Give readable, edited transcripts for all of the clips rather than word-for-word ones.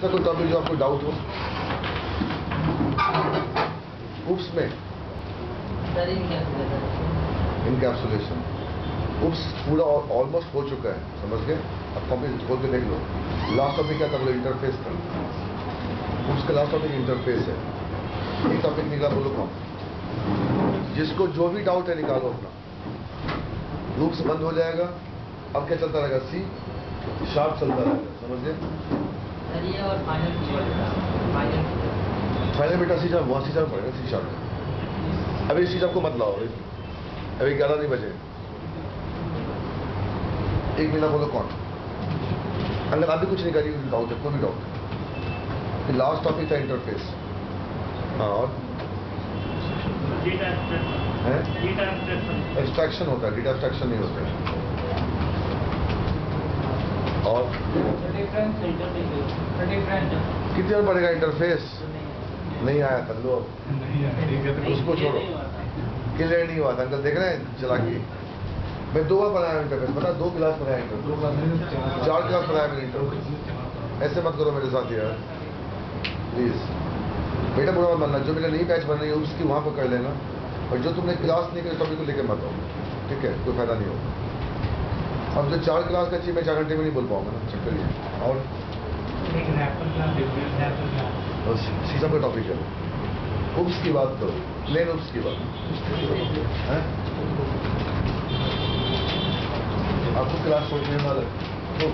ऐसा कोई टॉपिक जो आपको डाउट हो? उप्स में इनकैप्सुलेशन उप्स पूरा ऑलमोस्ट हो चुका है, समझ गए? अब कॉपी खोल के देख लो। लास्ट टॉपिक क्या था? बोलो इंटरफेस था। उप्स का लास्ट टॉपिक इंटरफेस है। ये टॉपिक निकाल, बोलो कौन? जिसको जो भी डाउट है निकालो अपना। लूप्स बंद हो जाएगा। अब क्या चलता रहेगा? सी शार्प चलता रहेगा, समझ गए? और फाइनल बेटा सी शार्प, वहाँ सी शार्प पड़ेगा। सी शार्प अभी सी शार्प को मत लाओ, अभी 11 नहीं बजे। एक महीना बोलो कौन? अगर आप भी कुछ नहीं करिए, डाउट है, कोई भी डाउट। लास्ट टॉपिक था इंटरफेस। हाँ, और एक्सट्रैक्शन होता है, डेटा एक्सट्रैक्शन नहीं होता है। और कितनी बार पड़ेगा इंटरफेस? नहीं आया था, लो उसको छोड़ो। क्लियर नहीं हुआ था, अंकल देख रहे हैं चला के। मैं 2 बार पढ़ाया इंटरफेस, पता 2 क्लास पढ़ाया इंटरफेस, 4 क्लास पढ़ाया मैंने इंटरफेस। ऐसे मत करो मेरे साथ यार प्लीज। बेटा बुरा मत मानना, जो मेरा नई बैच बन रही है उसकी वहाँ पर कर लेना, और जो तुमने क्लास नहीं करी टॉपिक को लेकर मत आओ, ठीक है? कोई फायदा नहीं होगा। अब जो 4 क्लास का चाहिए मैं 4 घंटे में नहीं बोल पाऊंगा ना, चेक करिए। और शीशा का टॉपिक है, उप्स की बात करो, प्लेन उप्स की बात है। आपको क्लास छोड़ने वाला तो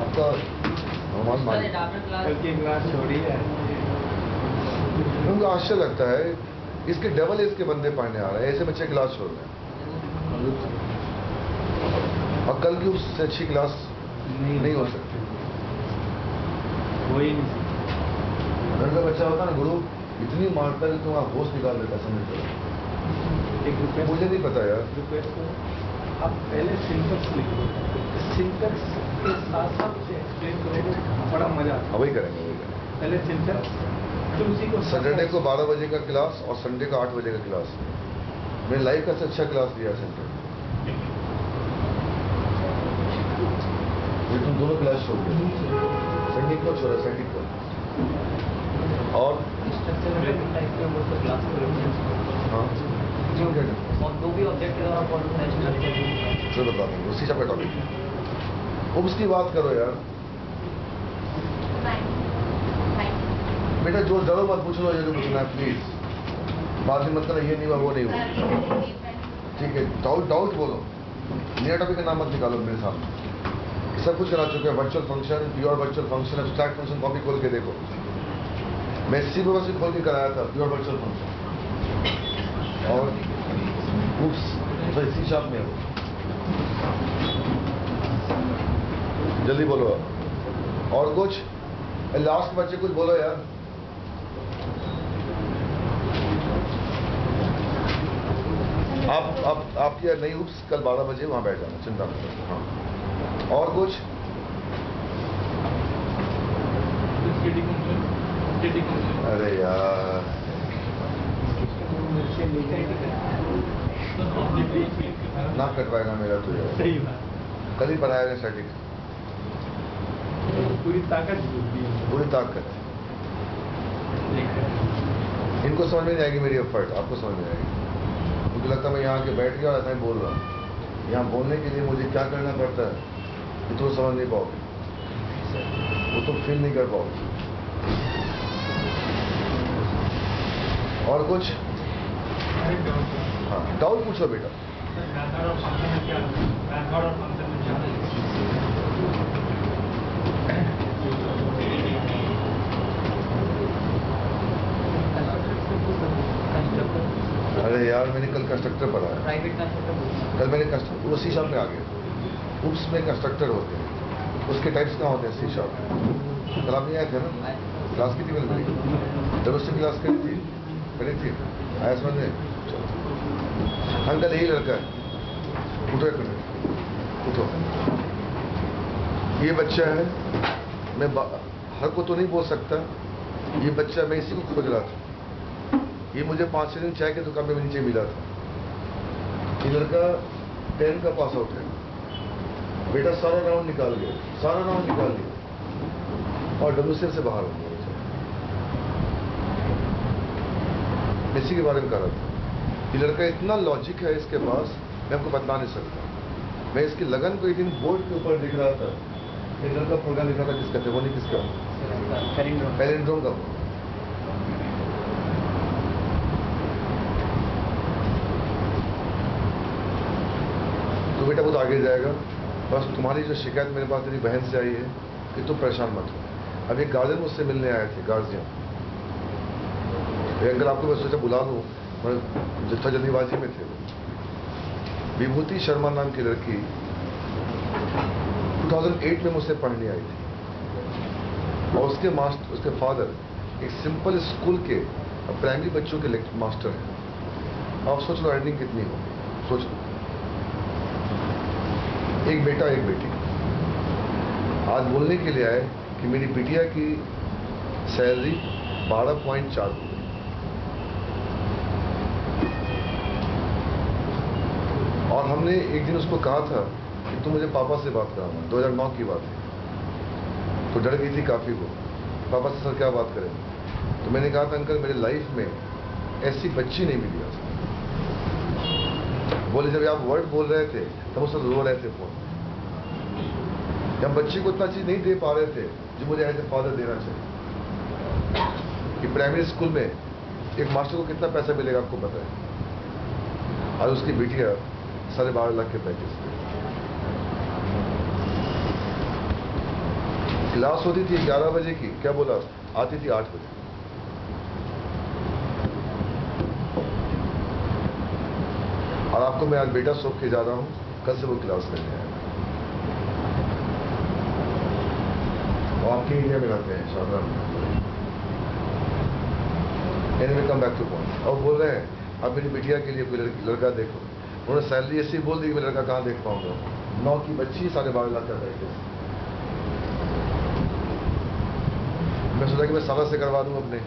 आपका क्लास छोड़ी है। उनको आश्चर्य लगता है, इसके डबल एज के बंदे पढ़ने आ रहे हैं, ऐसे बच्चे क्लास छोड़ रहे हैं। और कल की उससे अच्छी क्लास नहीं हो सकती। वही नहीं घर का बच्चा होता ना, गुरु इतनी मारता है कि तुम आप होश निकाल देता, समझ लो। एक रुपये मुझे नहीं पता यार। रिक्वेस्ट को आप पहले सिंटेक्स लिखो, सिंटेक्स के साथ साथ उसे एक्सप्लेन करोगे, बड़ा मजा आता है। वही करेंगे, वही करेंगे। पहले सिंटेक्स, फिर उसी को सैटरडे को 12 बजे का क्लास और संडे का 8 बजे का क्लास। मैंने लाइव का सबसे अच्छा क्लास दिया संडे। ये तुम दोनों क्लास छोड़ गए, संडे को छोड़ा, संडे को। और हाँ दो भी ऑब्जेक्ट के द्वारा चलो बता देंगे, उसी सब का टॉपिक है। अब उसकी बात करो यार बेटा, जो डरो मत, पूछ लो ये जो पूछना है प्लीज। बाद में मत करना ये नहीं हुआ वो नहीं हुआ, ठीक है? डाउट बोलो, नया टॉपिक का नाम मत निकालो मेरे सामने। सब कुछ करा चुके हैं, virtual function, pure virtual function, abstract function, copy खोल के देखो। मैं सी प्रोग्राम से खोल के कराया था प्योर वर्चुअल फंक्शन। और उप्स तो इसी शॉप में हो, जल्दी बोलो। और कुछ लास्ट बच्चे कुछ बोलो यार। आपकी नई उप्स कल 12 बजे वहां बैठ जाना, चिंता मत करो। हाँ, और कुछ? अरे यार नाक कटवाएगा मेरा तो यार। सही बात, कल ही पढ़ाया स्टैटिक, पूरी ताकत पूरी ताकत। इनको समझ में नहीं आएगी मेरी एफर्ट, आपको समझ में आएगी। मुझे लगता है मैं यहाँ के बैठ गया और ऐसा ही बोल रहा हूँ। यहाँ बोलने के लिए मुझे क्या करना पड़ता है ये तो समझ नहीं पाओगे, वो तो फील नहीं कर पाओगे। और कुछ? हाँ, डाउट पूछो बेटा। अरे यार मैंने कल कंस्ट्रक्टर पढ़ा है, कल मैंने कंस्ट्रक्टर, वो सी शार्प में आ गया। उप्स में कंस्ट्रक्टर होते हैं, उसके टाइप्स कहाँ होते हैं सी शार्प में? कल आप नहीं आए थे ना, क्लास की थी मैंने मेरी, जब उससे क्लास करी थी आया समझ में? अंकल यही लड़का है, उठो एक मिनट, उठो। ये बच्चा है, मैं हर को तो नहीं बोल सकता, ये बच्चा मैं इसी को खोज रहा था। ये मुझे 5-6 दिन चाय की दुकान में नीचे मिला था। ये लड़का 10 का पास आउट है, बेटा सारा राउंड निकाल गया, सारा राउंड निकाल लिया। और WCF से बाहर होंगे। इसी के बारे में कह रहा था, ये लड़का इतना लॉजिक है इसके पास, मैं आपको बता नहीं सकता। मैं इसकी लगन को एक दिन बोर्ड के ऊपर दिख रहा था, एक लड़का प्रोग्राम लिख रहा था, किसका थे वो नहीं, किसका, पैलिंड्रोम का। तो बेटा वो तो आगे जाएगा। बस तुम्हारी जो शिकायत मेरे पास तेरी बहन से आई है कि तुम परेशान मत हो। अब एक गार्जियन मुझसे मिलने आए थे, गार्जियन। अंकल आपको मैं सोचा बुला लूँ, जितना जल्दीबाजी में थे। विभूति शर्मा नाम की लड़की 2008 में मुझसे पढ़ने आई थी, और उसके फादर एक सिंपल स्कूल के प्राइमरी बच्चों के मास्टर हैं। आप सोच लो अर्निंग कितनी होगी, सोच लो। एक बेटा एक बेटी। आज बोलने के लिए आए कि मेरी बिटिया की सैलरी 12.4 हो गई। और हमने एक दिन उसको कहा था कि तुम मुझे पापा से बात कराना, 2009 की बात है। तो डर गई थी काफ़ी वो, पापा से सर क्या बात करें। तो मैंने कहा था अंकल मेरे लाइफ में ऐसी बच्ची नहीं मिली आज। बोले जब आप वर्ड बोल रहे थे तब उससे रो रहे थे फोन। जब बच्ची को इतना चीज़ नहीं दे पा रहे थे जो मुझे एज ए फादर देना चाहिए। कि प्राइमरी स्कूल में एक मास्टर को कितना पैसा मिलेगा आपको पता है। आज उसकी बेटियां 12.5 लाख के पैकेज पे। क्लास होती थी 11 बजे की, क्या बोला, आती थी 8 बजे। और आपको मैं आज बेटा सौंप के जा रहा हूं, कल से वो क्लास करने आएगा। और आपके एरिया में रहते हैं शाहजहां में। Anyway come back two point. और बोल रहे हैं अब मेरी बिटिया के लिए कोई लड़का देखो। उन्होंने सैलरी ऐसी बोल दी कि मैं लड़का कहाँ देख पाऊंगा। 9 की बच्ची 12.5 लाख का पैकेज। मैं सोचा कि मैं साला से करवा दूं अपने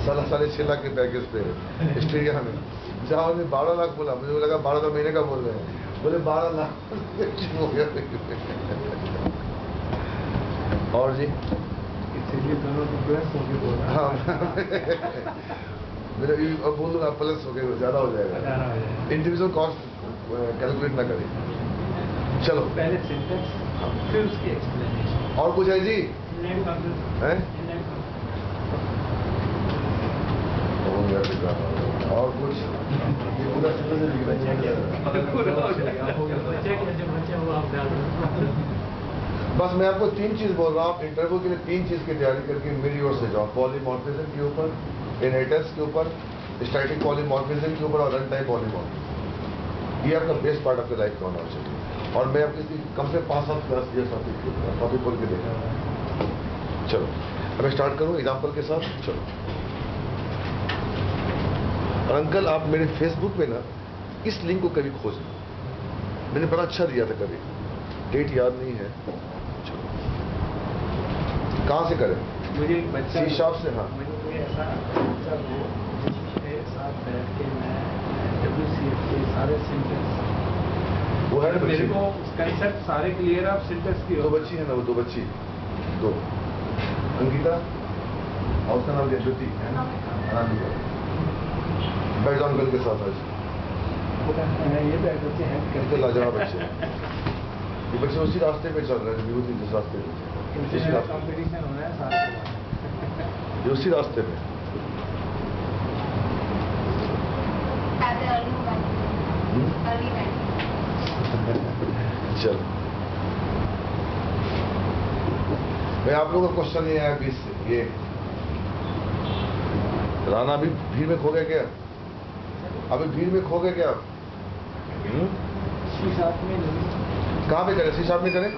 साला 6.5 लाख के पैकेज पे स्टेडियम में। जहाँ उन्होंने 12 लाख बोला, मुझे लगा 12 महीने का बोल रहे हैं। बोले 12 लाख हो गया। और जी इसीलिए दोनों को प्लस हो गए बोल रहा। हाँ मेरे अब बोल दूंगा प्लस हो गए, ज़्यादा हो जाएगा। इंडिविजुअल कॉस्ट कैलकुलेट ना करें। चलो पहले सिंटेक्स फिर उसकी एक्सप्लेनेशन। और कुछ है जी? हैं? और कुछ पूरा बस मैं आपको 3 चीज बोल रहा हूँ। इंटरव्यू के लिए 3 चीज की तैयारी करके मेरी ओर से जाओ। पॉलीमॉर्फिज्म के ऊपर, इनहेरिटेंस के ऊपर, स्टैटिक पॉलीमॉर्फिज्म के ऊपर और रन टाइम पॉलीमॉर्फिज्म। ये आपका बेस्ट पार्ट आपके लाइफ का होना चाहिए। और मैं आपकी कम से 5-7 क्लास ये टॉपिक खोल के देखा। चलो अब मैं स्टार्ट करूँ एग्जाम्पल के साथ। चलो और अंकल आप मेरे फेसबुक पे ना इस लिंक को कभी खोज लो, मैंने बड़ा अच्छा दिया था, कभी डेट याद नहीं है। चलो कहाँ से करें? मुझे एक बच्चा सी शार्प से। हाँ मुझे कोई ऐसा बच्चा हो जिसके साथ बैठ के मैं WCF के सारे सिंटेक्स, वो है ना मेरे बच्ची, को कंसेप्ट सारे क्लियर आप सिंटेक्स की 2 बच्ची है ना, वो 2 बच्ची, 2 अंकिता और उसका नाम क्या, ज्योति है ना, अनामिका। बैठ जाओ अंकल के साथ आज। ये बैठ बच्चे हैं कितने लाजवाब बच्चे हैं। ये बच्चे उसी रास्ते पे चल रहे हैं, विभूति जिस रास्ते पे, उसी रास्ते कॉम्पिटिशन हो रहा है सारे ये उसी रास्ते पे। चलो मैं आप लोगों का क्वेश्चन नहीं आया 20 से। ये राना अभी भीड़ में खो गए क्या? अभी भीड़ में खो गए क्या आप? कहाँ पे करें? सी शार्प में करें?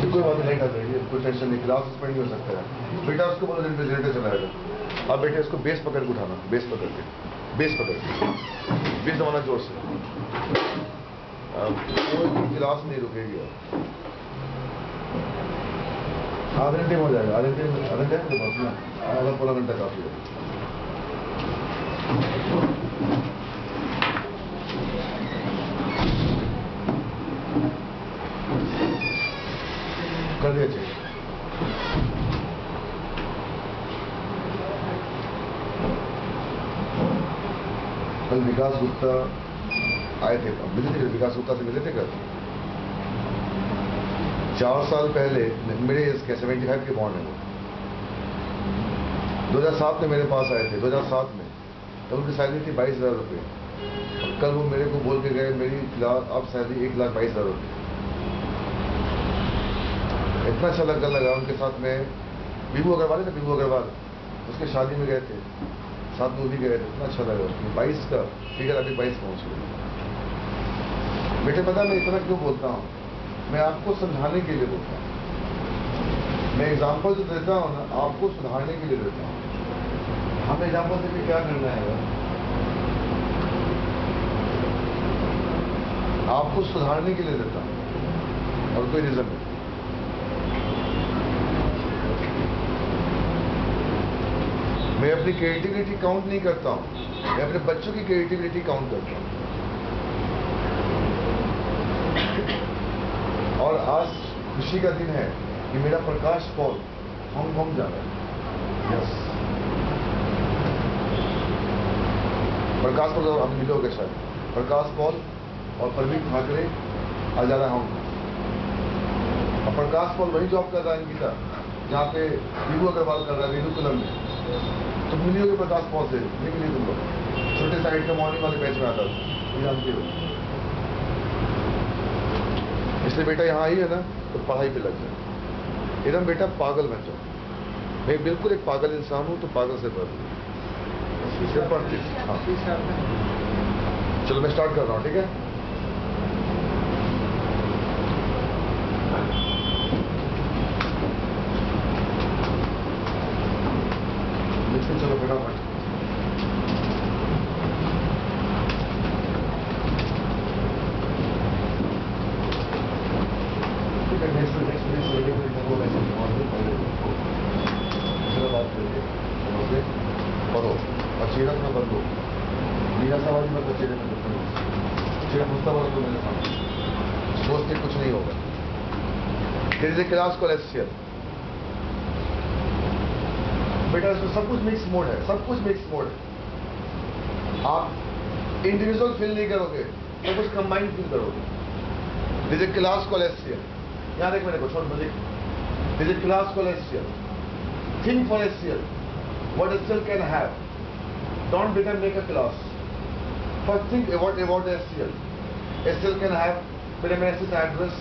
कोई बात नहीं कर रही है, कोई टेंशन नहीं, क्लास सस्पेंड नहीं हो सकता है। बेटा उसको बोलो जनरेटर चलाएगा। अब बेटे इसको बेस पकड़ के उठाना, बेस पकड़ के, बेस पकड़ के, बेस दबाना जोर से। अब कोई क्लास नहीं रुकेगी। आधे घंटे में हो जाएगा, आधे घंटे के पास ना, आधा पौना घंटा काफी है। कर दिया चाहिए। कल विकास गुप्ता आए थे, मिले थे, विकास गुप्ता से मिले थे कल। 4 साल पहले मेरे इसके 75 के बॉन्ड है वो। 2007 में मेरे पास आए थे, 2007 में, तब उनकी सैलरी थी 22,000 रुपये। कल वो मेरे को बोल के गए मेरी फिलहाल अब सैलरी 1,22,000 रुपये। इतना अच्छा लगा उनके साथ में। बीबू अग्रवाल है ना, बीबू अग्रवाल, उसके शादी में गए थे, साथ में वो भी गए थे। इतना अच्छा लगा। 22 का फिगर अभी 22 पहुँच गए। बेटे पता मैं इतना क्यों बोलता हूँ? मैं आपको समझाने के लिए बोलता हूँ। मैं एग्जाम्पल जो देता हूँ ना, आपको सुधारने के लिए देता हूँ। हमें एग्जाम्पल देके क्या करना है? आपको सुधारने के लिए देता हूँ और कोई रीजन नहीं। मैं अपनी क्रिएटिविटी काउंट नहीं करता हूँ, मैं अपने बच्चों की क्रिएटिविटी काउंट करता हूँ। और आज खुशी का दिन है कि मेरा प्रकाश पॉल हांगकांग जा रहा है। यस, प्रकाश पॉल आप मिलोगे शायद। प्रकाश पॉल और प्रवीण ठाकरे आज जा रहा है हांगकांग। और प्रकाश पॉल वही जॉब कर रहा है गीता, जहाँ पे बीबू अग्रवाल कर रहा है, वेणुकुलम में। तुम मिलियोगे प्रकाश पॉल से, नहीं मिली तुम लोग। छोटे साइड के मॉर्निंग वाले बैच में आता था, ये जानते हो। इसलिए बेटा यहाँ आई है ना, तो पढ़ाई पे लग जाए। एकदम बेटा पागल बन जाओ। मैं बिल्कुल एक पागल इंसान हूँ, तो पागल से पढ़ पढ़ती। हाँ चलो मैं स्टार्ट कर रहा हूँ, ठीक है? लिखते चलो फटाफट। पढ़ो और चेहरा अपना बंद हो। निराशावादी मत चेहरे में दुख नहीं। चेहरा हंसता बंद हो मेरे सामने, सोचते कुछ नहीं होगा। There is a class called SCL। बेटा इसमें सब कुछ मिक्स मोड है, सब कुछ मिक्स मोड है। आप इंडिविजुअल फील नहीं करोगे, सब कुछ कंबाइंड फील करोगे। There is a class called SCL। याद एक मेरे को छोड़ मुझे। There is a class called SCL। Think for SCL। What SCL can have? Don't better make a class. First think about SCL. SCL can have premises address.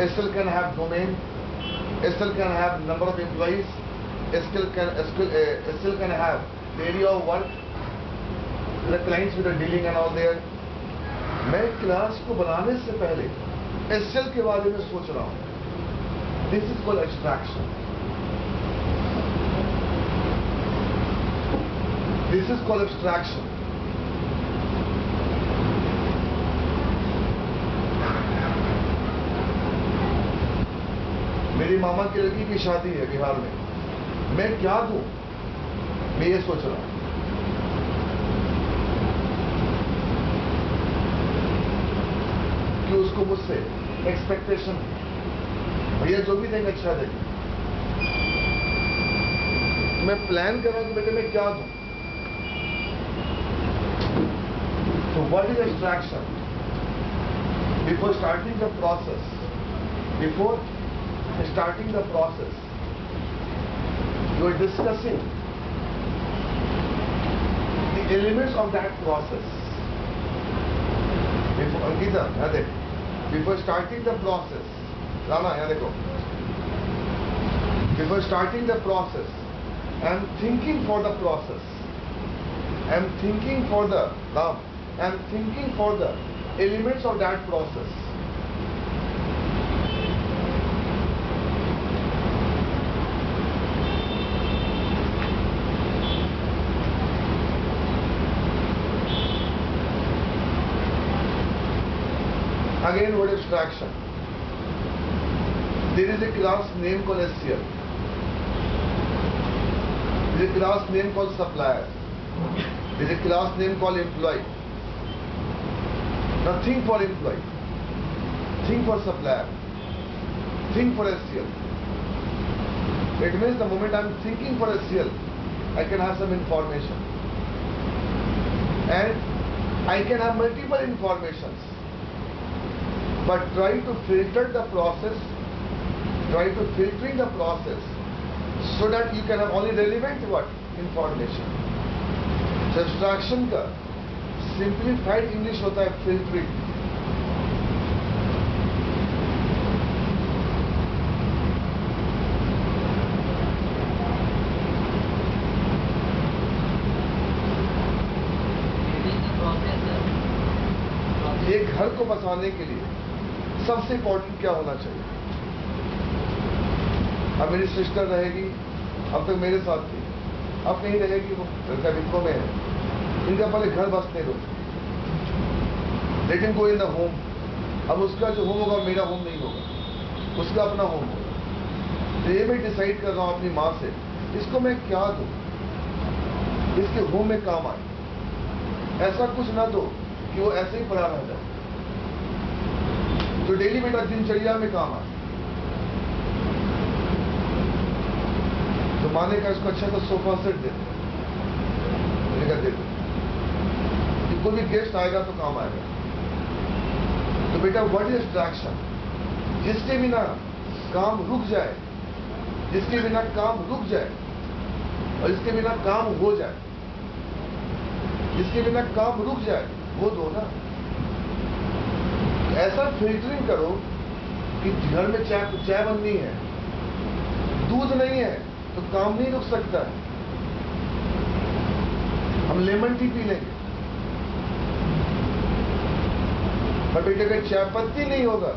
SCL can have domain. SCL can have number of employees. SCL can have the area of work, the clients with the dealing and all there. मैं class को बनाने से पहले SCL के बारे में सोच रहा हूँ। This is called abstraction. This is called abstraction. मेरी मामा की लड़की की शादी है बिहार में, मैं क्या दूं? मैं ये सोच रहा हूं। कि उसको मुझसे एक्सपेक्टेशन है, भैया जो भी देंगे अच्छा देंगे। मैं प्लान कर रहा हूं कि बेटे मैं क्या दूं। So what is abstraction? Before starting the process, you are discussing the elements of that process. Angita, yaad hai? Before starting the process, Rana, yaad dekho. Before starting the process, I am thinking for the process. I am thinking for the Ram. I am thinking for the elements of that process. Again, word abstraction. There is a class name called SCL. There is a class name called supplier. There is a class name called employee. Now think for employee. Think for supplier. think for SCL. It means the moment I'm thinking for SCL, I can have some information. And I can have multiple informations. But try to filter the process, try to filtering the process so that you can have only relevant what? Information. So abstraction का simplified English होता है filtering. एक घर को बसाने के लिए सबसे इंपॉर्टेंट क्या होना चाहिए? अब मेरी सिस्टर रहेगी, अब तक मेरे साथ थी, अब कहीं रहेगी, वो लड़का विप्रो में है, इनका पहले घर बसने दो, लेकिन कोई इन द होम. अब उसका जो होम होगा मेरा होम नहीं होगा, उसका अपना होम होगा. तो ये मैं डिसाइड कर रहा हूं अपनी माँ से, इसको मैं क्या दूं, इसके होम में काम आए. ऐसा कुछ ना दो कि वो ऐसे ही पड़ा रह जाए, जो डेली बेटा दिनचर्या में काम आए. तो माने का इसको अच्छा सा सोफा सेट दे दे, कोई भी गेस्ट आएगा तो काम आएगा. तो बेटा व्हाट इज डिस्ट्रैक्शन? जिसके बिना काम रुक जाए, जिसके बिना काम रुक जाए और जिसके बिना काम हो जाए, जिसके बिना काम रुक जाए वो दो ना. ऐसा फिल्टरिंग करो कि घर में चाय बननी है, दूध नहीं है तो काम नहीं रुक सकता है, हम लेमन टी पी लेंगे. पर बेटे अगर चाय पत्ती नहीं होगा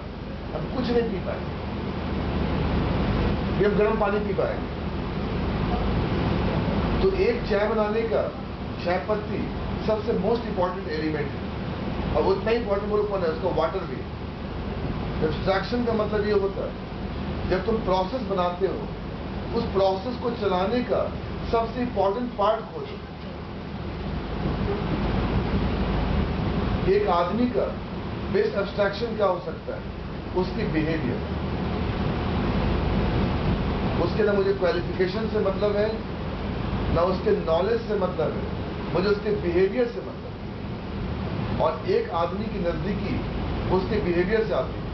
हम कुछ नहीं पी पाएंगे, फिर हम गर्म पानी पी पाएंगे. तो एक चाय बनाने का चाय पत्ती सबसे मोस्ट इंपॉर्टेंट एलिमेंट है, और उतना ही इंपॉर्टेंट वो कौन है, उसका वाटर भी. एब्स्ट्रैक्शन का मतलब ये होता है जब तुम प्रोसेस बनाते हो, उस प्रोसेस को चलाने का सबसे इंपॉर्टेंट पार्ट खोजो. एक आदमी का बेस्ट एब्स्ट्रैक्शन क्या हो सकता है? उसकी बिहेवियर. उसके ना मुझे क्वालिफिकेशन से मतलब है, ना उसके नॉलेज से मतलब है, मुझे उसके बिहेवियर से मतलब है. और एक आदमी की नजदीकी उसके बिहेवियर से आती है.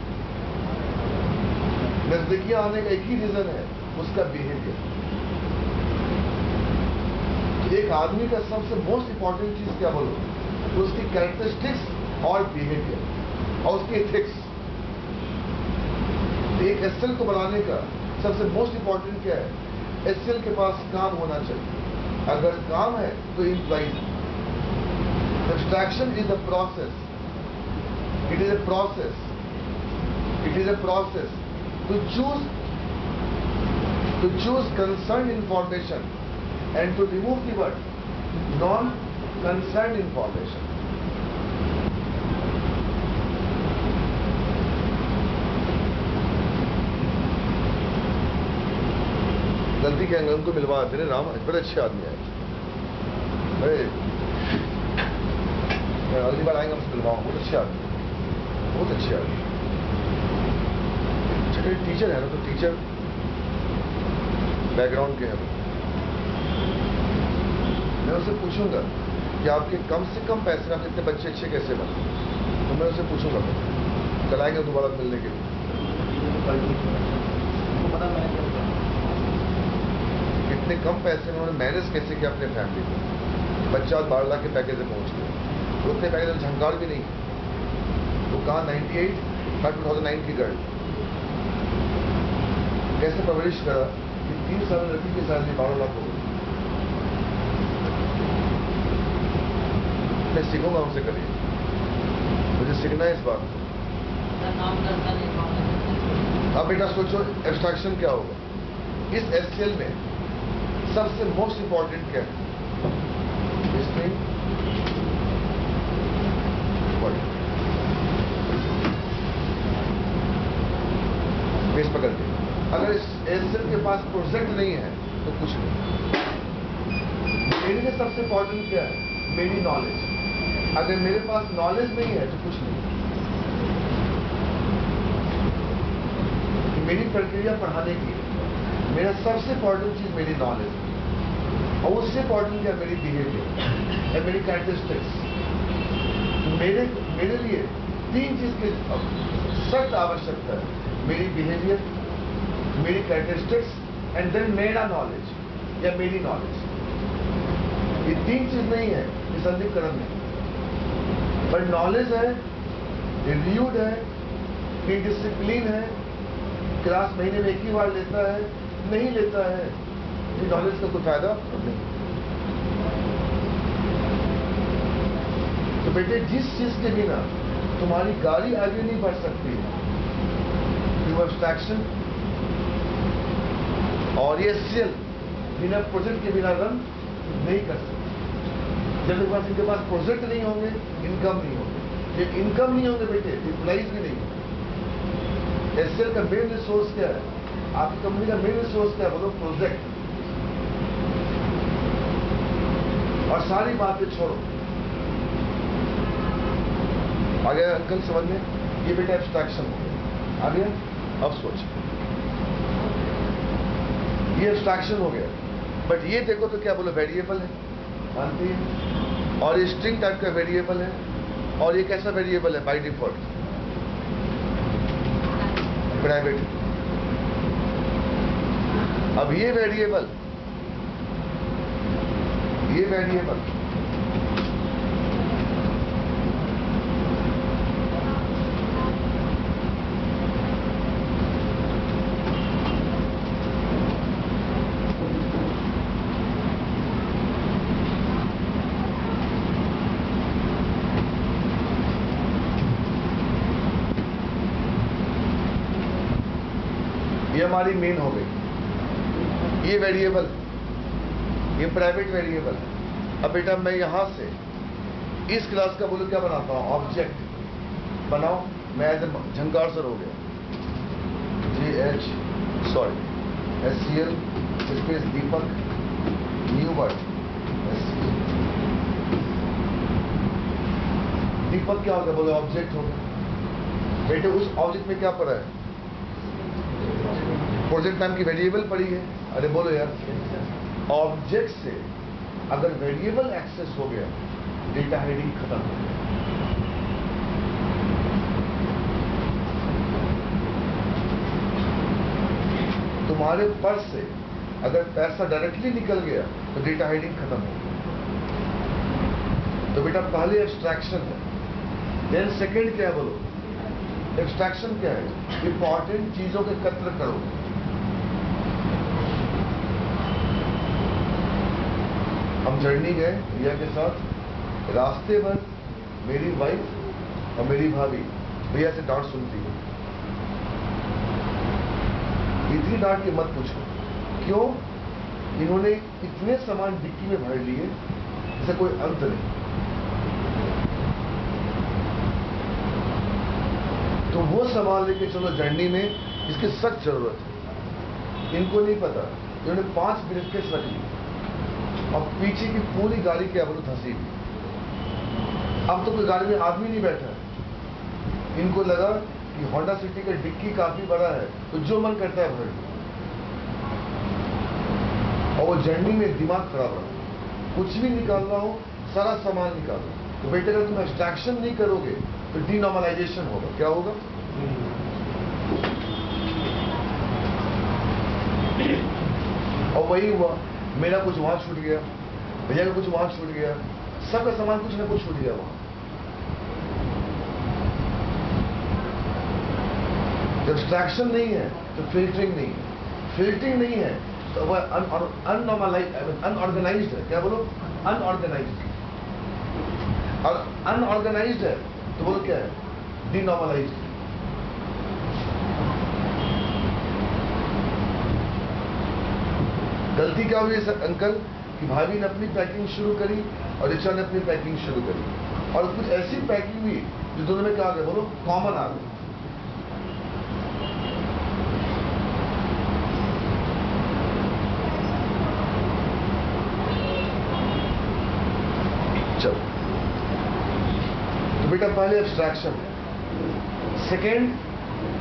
नजदीकी आने का एक ही रीजन है, उसका बिहेवियर. एक आदमी का सबसे मोस्ट इंपॉर्टेंट चीज क्या बोलो? उसकी कैरेक्टरिस्टिक्स और बिहेवियर और उसकी एथिक्स. एक एसएल को बनाने का सबसे मोस्ट इंपॉर्टेंट क्या है? एसएल के पास काम होना चाहिए. अगर काम है तो employees. Abstraction is a process. It is a process. It is a process to choose concerned information and to remove the word non-concerned information. गलती कहेंगे उनको मिलवा देने. राम बड़े अच्छे आदमी है, अगली बार आएंगे हमसे मिलवाऊंगा. बहुत अच्छे आदमी, बहुत अच्छे आदमी. छोटे टीचर है ना, तो टीचर बैकग्राउंड के हैं. मैं उससे पूछूंगा कि आपके कम से कम पैसे में आप इतने बच्चे अच्छे कैसे बने, तो मैं उससे पूछूंगा. कल आएंगे दोबारा मिलने के लिए. इतने कम पैसे में उन्होंने मैनेज कैसे किया अपने फैमिली को. बच्चा 12 लाख के पैकेज में पहुंच गया. उतने पैकेज झंकार भी नहीं. वो कहा 98 का 2009 की गर्ल. कैसे परवरिश करा कि 3 साल में लड़की की सैलरी 12 लाख हो गई. मैं सीखूंगा उनसे कभी, मुझे सीखना है इस बात को. अब बेटा सोचो एब्स्ट्रैक्शन क्या होगा. इस एससीएल में सबसे मोस्ट इंपॉर्टेंट क्या है? इसमें बेस पकड़ के. अगर इस एससीएल के पास प्रोजेक्ट नहीं है तो कुछ नहीं. मेरे लिए सबसे इंपॉर्टेंट क्या है? मेरी नॉलेज. अगर मेरे पास नॉलेज नहीं है तो कुछ नहीं. मेरी प्रक्रिया पढ़ाने की है। मेरा सबसे इम्पोर्टेंट चीज़ मेरी नॉलेज है, और उससे इम्पोर्टेंट क्या मेरी बिहेवियर या मेरी कैरेक्टरिस्टिक्स। मेरे लिए 3 चीज़ की सख्त आवश्यकता है, मेरी बिहेवियर, मेरी कैरेक्टरिस्टिक्स एंड देन मेरा नॉलेज या मेरी नॉलेज। ये 3 चीज़ नहीं है ये संदीप कदम है, पर नॉलेज है, रिव्यूड है, कि डिसिप्लिन है, क्लास महीने में 1 ही बार लेता है, नहीं लेता है, ये नॉलेज का कोई फायदा नहीं। तो बेटे जिस चीज के बिना तुम्हारी गाड़ी आगे नहीं बढ़ सकती, एब्स्ट्रैक्शन और ये SCL बिना प्रोजेक्ट के बिना रन नहीं कर सकते। जब इनके पास प्रोजेक्ट नहीं होंगे, इनकम नहीं होंगे। ये इनकम नहीं होंगे बेटे, एम्प्लॉइज भी नहीं होंगे। SCL का मेन रिसोर्स क्या है? आपकी कंपनी का मेन रिसोर्स क्या है? बोलो प्रोजेक्ट। और सारी बातें छोड़ो। आ गया अंकल समझ में? ये बेटा एब्स्ट्रैक्शन हो गया। आ गया? अब सोच, ये एब्स्ट्रैक्शन हो गया, बट ये देखो तो क्या बोलो वेरिएबल है, मानती है, और ये स्ट्रिंग टाइप का वेरिएबल है, और ये कैसा वेरिएबल है? By default private. अब ये वेरिएबल ये हमारी मेन हो गई। ये वेरिएबल, ये प्राइवेट वेरिएबल है। अब बेटा मैं यहां से इस क्लास का बोलो क्या बनाता हूं? ऑब्जेक्ट बनाओ। मैं एज झंकार सर हो गया, SCL स्पेस दीपक न्यू वर्ड। दीपक क्या हो गया? बोलो ऑब्जेक्ट हो गया। बेटे उस ऑब्जेक्ट में क्या पड़ा है? प्रोजेक्ट नाम की वेरिएबल पड़ी है। अरे बोलो यार, ऑब्जेक्ट से अगर वेरिएबल एक्सेस हो गया, डेटा हेडिंग खत्म हो गया। तुम्हारे पर्स से अगर पैसा डायरेक्टली निकल गया तो डेटा हेडिंग खत्म हो गया। तो बेटा पहले एब्स्ट्रैक्शन है, देन सेकंड क्या है? बोलो एब्स्ट्रैक्शन क्या है? इंपॉर्टेंट चीजों के एकत्र करो। हम जर्नी गए रिया के साथ, रास्ते भर मेरी वाइफ और मेरी भाभी भैया से डांट सुनती है। इतनी डांट की मत पूछो। क्यों? इन्होंने इतने सामान डिक्की में भर लिए जिसका कोई अंत नहीं। तो वो सामान लेके चलो जर्नी में, इसकी सख्त जरूरत है। इनको नहीं पता, इन्होंने 5 ब्रीफकेस रख ली और पीछे की पूरी गाड़ी क्या बोलो धंसी हुई। अब तो कोई गाड़ी में आदमी नहीं बैठा है। इनको लगा कि होंडा सिटी का डिक्की काफी बड़ा है, तो जो मन करता है भर लो। और वो जर्नी में दिमाग खराब रहा, कुछ भी निकालना हो सारा सामान निकालो। तो बेटे अगर तुम एब्स्ट्रैक्शन नहीं करोगे तो डीनॉर्मलाइजेशन होगा। क्या होगा? और वही हुआ, मेरा कुछ वहां छूट गया, भैया का कुछ वहां छूट गया, सबका सामान कुछ ना कुछ छूट गया वहां। जब एब्स्ट्रैक्शन नहीं है तो फिल्टरिंग नहीं है, फिल्टरिंग नहीं है तो वह अनऑर्गेनाइज्ड है। क्या बोलो? अनऑर्गेनाइज्ड। और अनऑर्गेनाइज्ड है तो बोलो क्या है? डीनॉर्मलाइज्ड। गलती क्या हुई सर अंकल कि भाभी ने अपनी पैकिंग शुरू करी और ऋचा ने अपनी पैकिंग शुरू करी, और कुछ ऐसी पैकिंग हुई जो दोनों में क्या आ गया? बोलो कॉमन आ गया। चलो, तो बेटा पहले एब्स्ट्रैक्शन है। सेकेंड,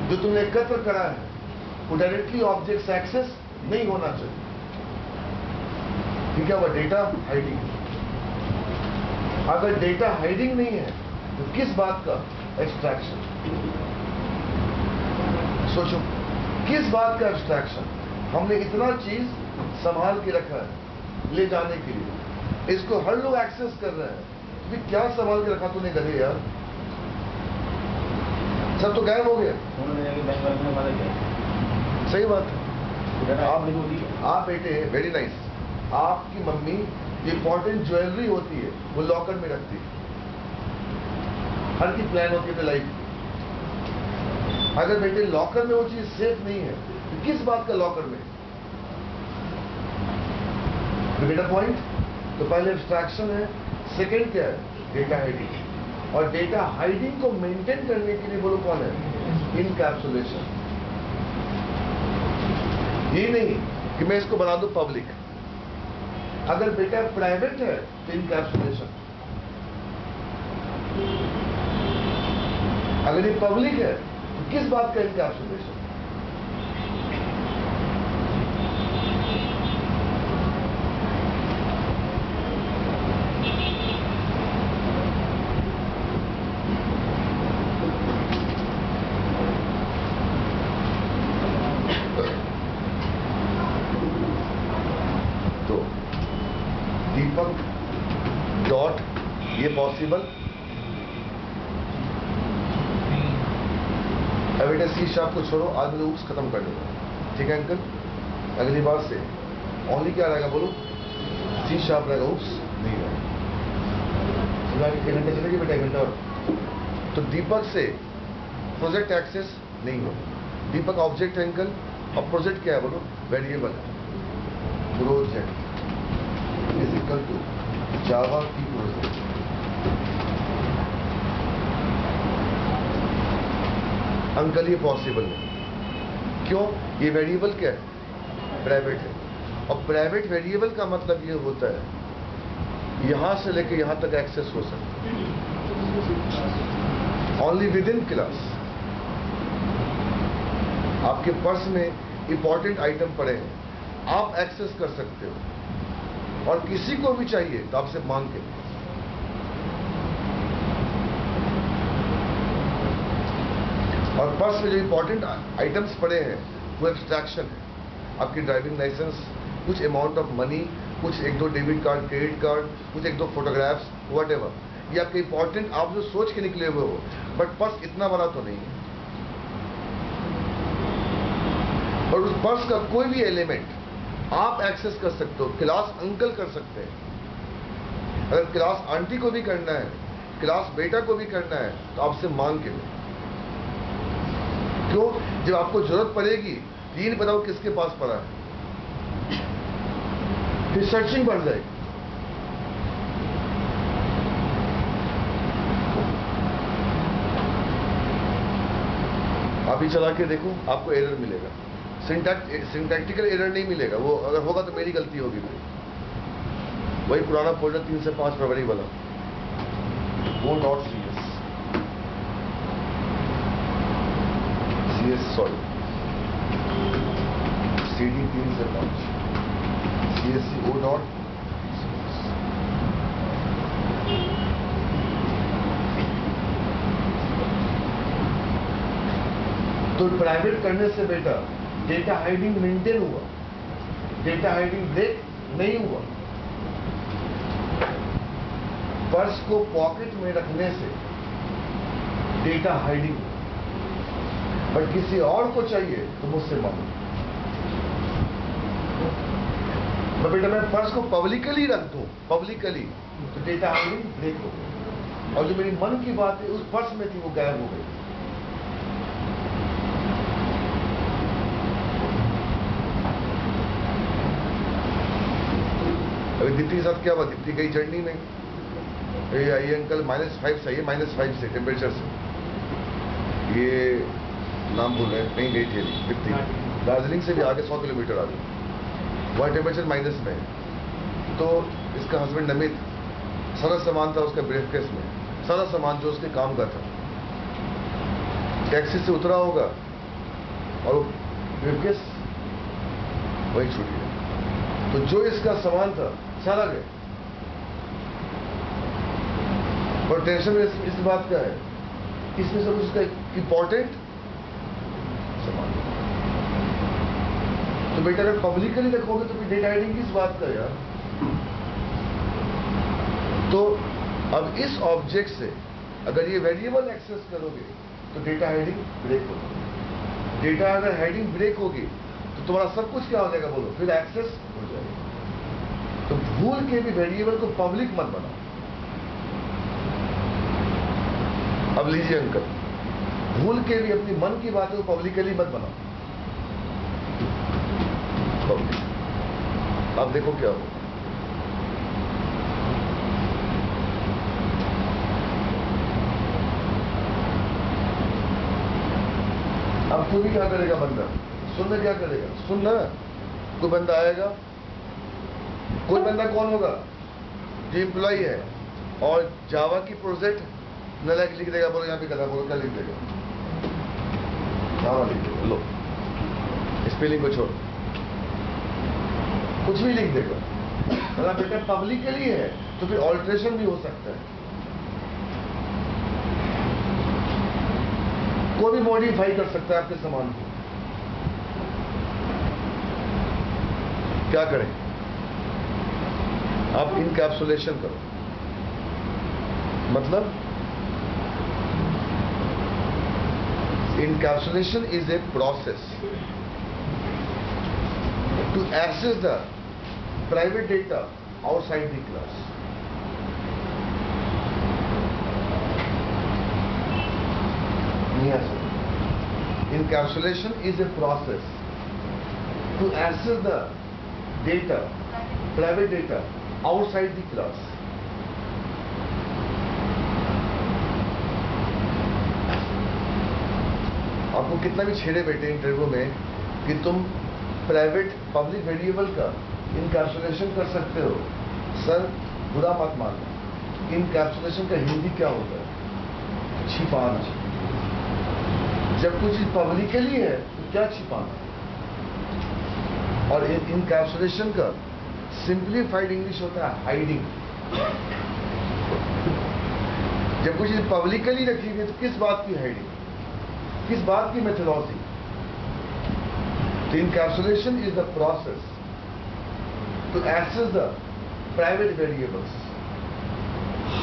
जो तुमने एकत्र करा है वो डायरेक्टली ऑब्जेक्ट्स एक्सेस नहीं होना चाहिए। ठीक है, वह डेटा हाइडिंग। अगर डेटा हाइडिंग नहीं है तो किस बात का एक्सट्रैक्शन? सोचो, किस बात का एक्सट्रैक्शन? हमने इतना चीज संभाल के रखा है ले जाने के लिए, इसको हर लोग एक्सेस कर रहे हैं, भी क्या संभाल के रखा तूने गधे यार? सब तो गायब हो गया। सही बात है। आप बेटे वेरी नाइस, आपकी मम्मी इंपॉर्टेंट ज्वेलरी होती है वो लॉकर में रखती है, हर की प्लान होती है लाइफ की। अगर बेटे लॉकर में वो चीज सेफ नहीं है तो किस बात का लॉकर में? बेटा पॉइंट। तो पहले एब्स्ट्रैक्शन है, सेकंड क्या है? Data hiding. और डेटा हाइडिंग को मेंटेन करने के लिए बोलो कौन है? इनकैप्सुलेशन। ये नहीं कि मैं इसको बना दूं पब्लिक। अगर बेटा प्राइवेट है तो इनकैप्सुलेशन, अगर ये पब्लिक है तो किस बात का इनकैप्सुलेशन? दीपक डॉट ये पॉसिबल। बेटा सी शार्प को छोड़ो, आज मुझे उप्स खत्म कर दूंगा। ठीक है अंकल, अगली बार से ओनली क्या रहेगा बोलो? सी शार्प रहेगा, उप्स नहीं रहेगा। एक घंटे चलेगी बेटा, एक घंटा और। तो दीपक से प्रोजेक्ट एक्सेस नहीं हो। दीपक ऑब्जेक्ट है अंकल, और प्रोजेक्ट क्या है बोलो? वेरिएबल है। Project is equal to Java की प्रोजेक्ट। अंकल ये पॉसिबल है। क्यों? ये वेरिएबल क्या है? प्राइवेट है। और प्राइवेट वेरिएबल का मतलब ये होता है यहां से लेके यहां तक एक्सेस हो सकता है, ओनली विद इन क्लास। आपके पर्स में इंपॉर्टेंट आइटम पड़े हैं, आप एक्सेस कर सकते हो, और किसी को भी चाहिए तो आपसे मांग के। और पर्स में जो इंपॉर्टेंट आइटम्स पड़े हैं वो एब्स्ट्रैक्शन है। आपकी ड्राइविंग लाइसेंस, कुछ अमाउंट ऑफ मनी, कुछ एक दो डेबिट कार्ड, क्रेडिट कार्ड, कुछ एक दो फोटोग्राफ्स, व्हाटएवर, ये आपके इंपॉर्टेंट आप जो सोच के निकले हुए हो। बट पर्स इतना बड़ा तो नहीं है, और उस पर्स का कोई भी एलिमेंट आप एक्सेस कर सकते हो। क्लास अंकल कर सकते हैं, अगर क्लास आंटी को भी करना है, क्लास बेटा को भी करना है तो आपसे मांग के लो। क्यों? जब आपको जरूरत पड़ेगी ये नहीं बताओ किसके पास पड़ा है, फिर सर्चिंग बढ़ जाएगी। अभी चला के देखो, आपको एरर मिलेगा। सिंटैक्टिकल एरर नहीं मिलेगा, वो अगर होगा तो मेरी गलती होगी। वही पुराना फोल्डर 3 से 5 फरवरी वाला, वो डॉट CS सॉरी CD 3 से 5 CSC O डॉट। तो प्राइवेट करने से बेटा डेटा हाइडिंग मेंटेन हुआ, डेटा हाइडिंग ब्रेक नहीं हुआ। पर्स को पॉकेट में रखने से डेटा हाइडिंग, बट किसी और को चाहिए तो मुझसे मांगो। तो बेटा मैं पर्स को पब्लिकली रख दूं, पब्लिकली, तो डेटा हाइडिंग ब्रेक हो गई, और जो मेरी मन की बात है उस पर्स में थी वो गायब हो गई। अभी दीप्ति के साथ क्या हुआ? दीप्ति गई जर्नी में, ये अंकल -5 से, ये -5 से टेम्परेचर से, ये नाम भूल रहे, कहीं गई थी दीप्ति, दार्जिलिंग से भी आगे 100 किलोमीटर आगे, वहाँ टेम्परेचर माइनस में है। तो इसका हस्बैंड नमित, सारा सामान था उसका ब्रीफकेस में, सारा सामान जो उसके काम का था। टैक्सी से उतरा होगा और ब्रीफकेस वही छूट गया। तो जो इसका सामान था सारा गया। और टेंशन इस बात का है, इसमें सब उसका इंपॉर्टेंट सामान। तो बेटा अगर पब्लिकली रखोगे तो फिर डेटा हाइडिंग किस बात का यार। तो अब इस ऑब्जेक्ट से अगर ये वेरिएबल एक्सेस करोगे तो डेटा हाइडिंग ब्रेक होगी। डेटा अगर हाइडिंग ब्रेक होगी तो तुम्हारा सब कुछ क्या हो जाएगा बोलो, फिर एक्सेस हो जाएगा। तो भूल के भी वेरिएबल को पब्लिक मत बनाओ। अब लीजिए अंकल, भूल के भी अपनी मन की बातों को पब्लिकली मत बनाओ। पब्लिक अब देखो क्या हो। अब तू भी क्या करेगा बंदा, सुनना क्या करेगा, सुनना। कोई बंदा आएगा, कोई बंदा कौन होगा जो एम्प्लॉई है और जावा की प्रोजेक्ट नलायक लिख देगा, बोलो यहाँ पे गधा, बोलो क्या लिख देगा, जावा लिख देगा। लो स्पेलिंग को छोड़, कुछ भी लिख देगा। अगर बेटा पब्लिकली है तो फिर ऑल्ट्रेशन भी हो सकता है। कोई भी मॉडिफाई कर सकता है आपके सामान को। क्या करें, आप इनकैप्सुलेशन करो। मतलब encapsulation is a process to access the private data outside the class. Encapsulation is a process to access the data, private data, outside the class. आपको कितना भी छेड़े बैठे इंटरव्यू में कि तुम प्राइवेट पब्लिक वेरिएबल का इनकैप्सुलेशन कर सकते हो, सर बुरा मत मानना। इनकैप्सुलेशन का हिंदी क्या होता है? छिपाना। जब कुछ चीज पब्लिकली है तो क्या छिपाना। और इनकैप्सुलेशन का सिंप्लीफाइड इंग्लिश होता है हाइडिंग। जब कुछ चीज पब्लिकली रखी गई तो किस बात की हाइडिंग, किस बात की मेथोडोलॉजी। तो encapsulation is the process to access the private variables.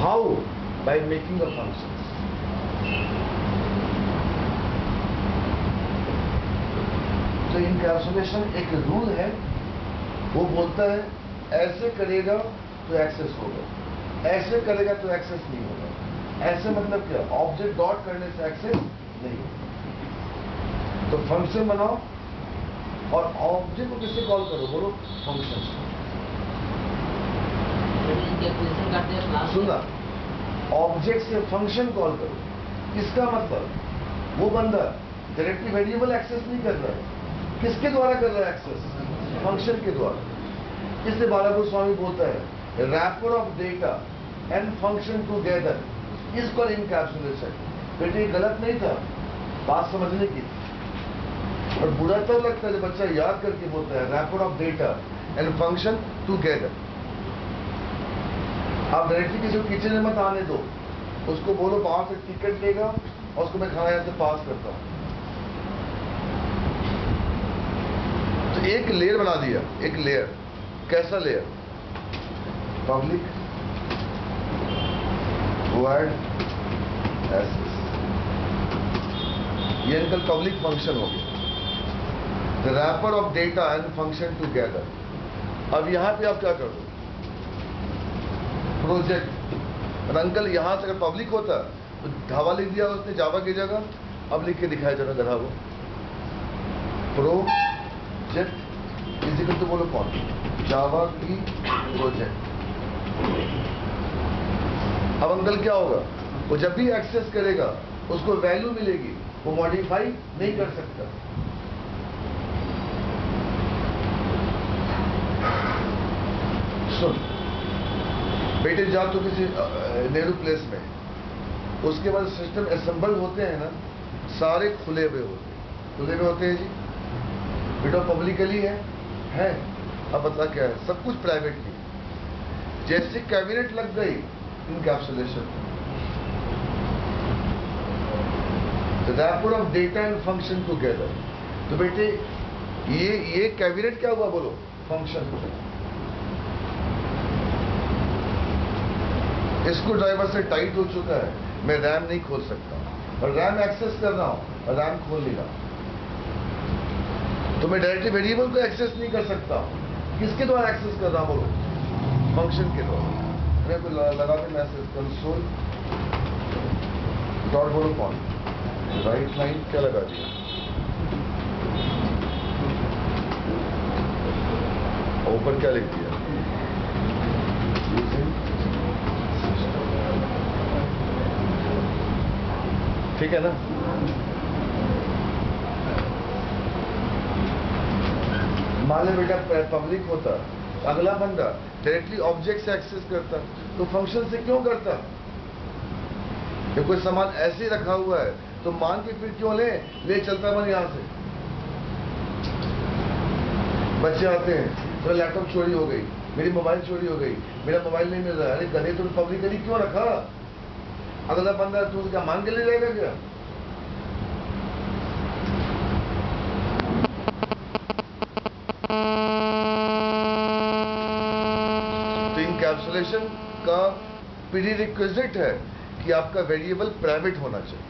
How? By making a function. तो इनकैप्सुलेशन एक रूल है, वो बोलता है ऐसे करेगा तो एक्सेस होगा, ऐसे करेगा तो एक्सेस नहीं होगा। ऐसे मतलब क्या, ऑब्जेक्ट डॉट करने से एक्सेस नहीं होगा। तो फंक्शन बनाओ और ऑब्जेक्ट को किससे कॉल करो, बोलो फंक्शन। सुना, ऑब्जेक्ट से फंक्शन कॉल करो। इसका मतलब वो बंदा डायरेक्टली वेरिएबल एक्सेस नहीं कर रहा है। किसके द्वारा कर रहा है एक्सेस? फंक्शन के द्वारा। इसलिए बाला गोस्वामी बोलता है wrapper of data and function together is called encapsulation. बेटे ये गलत नहीं था, बात समझने की। और बुरा तो लगता है जब बच्चा याद करके बोलता है wrapper of data and function together. आप डायरेक्टली किसी को किचन में मत आने दो, उसको बोलो बाहर से टिकट लेगा और उसको मैं खाना यहाँ से पास करता हूँ। तो एक लेयर बना दिया, एक लेयर। कैसा लेयर? Public word access. ये इनका पब्लिक फंक्शन हो गया, the wrapper of data and function together. अब यहां पे आप क्या कर दो, प्रोजेक्ट। और अंकल यहां से अगर पब्लिक होता तो ढाबा लिख दिया उसने जावा की जगह, अब लिख के दिखाया जरा गधा वो प्रोजेक्ट इजिकल तो बोलो कौन, जावा की प्रोजेक्ट। अब अंकल क्या होगा, वो जब भी एक्सेस करेगा उसको वैल्यू मिलेगी, वो मॉडिफाई नहीं कर सकता। सुन बेटे, जा तो किसी नेहरू प्लेस में, उसके बाद सिस्टम असेंबल होते हैं ना, सारे खुले हुए होते हैं। खुले हुए होते हैं जी, बेटा पब्लिकली है। अब बदला क्या है, सब कुछ प्राइवेट की। जैसे कैबिनेट लग गई encapsulation, the wrapper of data and function together. तो बेटे ये कैबिनेट क्या हुआ बोलो, फंक्शन। इसको ड्राइवर से टाइट हो चुका है, मैं रैम नहीं खोल सकता, और रैम एक्सेस कर रहा हूं और रैम खोल नहीं रहा, तो मैं डायरेक्टली वेरिएबल को एक्सेस नहीं कर सकता। किसके द्वारा एक्सेस कर रहा हूं बोलो, फंक्शन के द्वारा। मैं को लगा दे मैसेज कंसोल डॉट बोलो कौन, राइट लाइन क्या लगा दिया, ऊपर क्या लिख दिया, ठीक है ना। मान ले बेटा पब्लिक होता, अगला बंदा डायरेक्टली ऑब्जेक्ट से एक्सेस करता, तो फंक्शन से क्यों करता। ये कोई सामान ऐसे ही रखा हुआ है तो मान के फिर क्यों ले चलता बन यहां से। बच्चे आते हैं, मेरा लैपटॉप चोरी हो गई, मेरी मोबाइल चोरी हो गई, मेरा मोबाइल नहीं मिल रहा है, अरे गधे तो पब्लिकली क्यों रखा। अगला बंदा तो क्या मांग के ले जाएगा क्या। तो इनकैप्सुलेशन का प्रीरिक्विजिट है कि आपका वेरिएबल प्राइवेट होना चाहिए।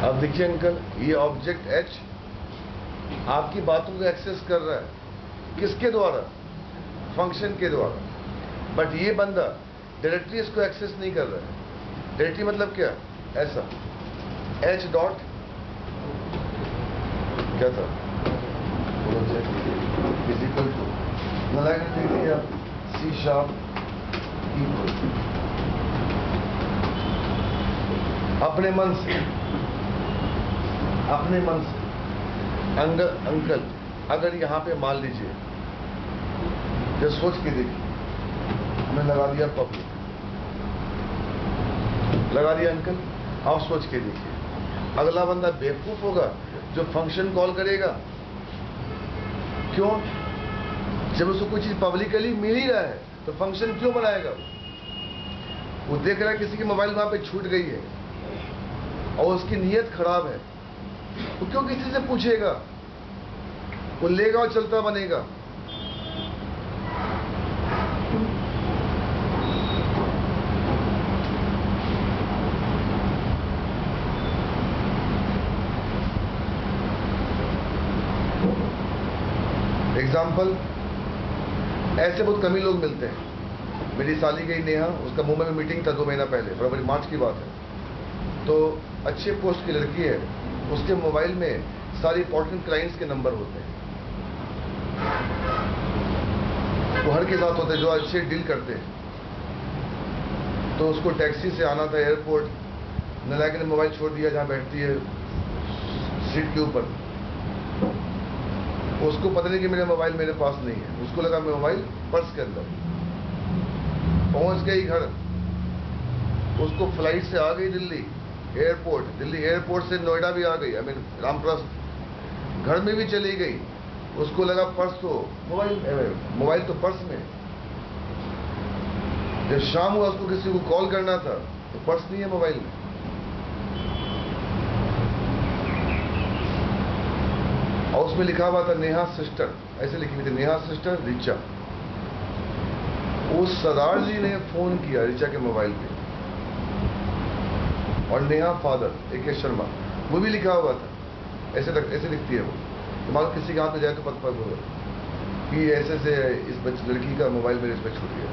अब देखिए अंकल, ये ऑब्जेक्ट H आपकी बातों को एक्सेस कर रहा है, किसके द्वारा, फंक्शन के द्वारा। बट ये बंदा डायरेक्टली इसको एक्सेस नहीं कर रहा है। डायरेक्टली मतलब क्या, ऐसा H डॉट क्या था, फिजिकल टू C शार्प अपने मन से अंकल अगर यहां पे मान लीजिए, जो सोच के देखिए, हमने लगा दिया पब्लिक, लगा दिया अंकल, आप सोच के देखिए, अगला बंदा बेवकूफ होगा जो फंक्शन कॉल करेगा। क्यों, जब उसको कोई चीज पब्लिकली मिल ही रहा है तो फंक्शन क्यों बनाएगा। वो देख रहा है किसी की मोबाइल वहां पे छूट गई है और उसकी नीयत खराब है, तो क्यों किसी से पूछेगा, वो लेगा और चलता बनेगा। एग्जाम्पल, ऐसे बहुत कम ही लोग मिलते हैं। मेरी साली गई नेहा, उसका मुंबई में मीटिंग था 2 महीना पहले, फरवरी मार्च की बात है। तो अच्छे पोस्ट की लड़की है, उसके मोबाइल में सारे इंपॉर्टेंट क्लाइंट्स के नंबर होते हैं, वो हर के साथ होते हैं जो अच्छे डील करते हैं। तो उसको टैक्सी से आना था एयरपोर्ट, नालायक ने मोबाइल छोड़ दिया जहाँ बैठती है सीट के ऊपर। उसको पता नहीं कि मेरा मोबाइल मेरे पास नहीं है, उसको लगा मेरा मोबाइल पर्स के अंदर। पहुंच गई घर, उसको फ्लाइट से आ गई दिल्ली एयरपोर्ट, दिल्ली एयरपोर्ट से नोएडा भी आ गई, आई मीन रामप्रस्थ, घर में भी चली गई। उसको लगा पर्स तो मोबाइल तो पर्स में। जब शाम हुआ उसको किसी को कॉल करना था तो पर्स नहीं है मोबाइल में। और उसमें लिखा हुआ था नेहा सिस्टर, ऐसे लिखी हुई थी नेहा सिस्टर रिचा। उस सरदार जी ने फोन किया ऋचा के मोबाइल पे, और नेहा फादर AK शर्मा, वो भी लिखा हुआ था, ऐसे लिखती है वो, तो मालूम किसी के हाथ में जाए तो पता होगा कि ऐसे से इस लड़की का मोबाइल मेरे इसमें छूट गया।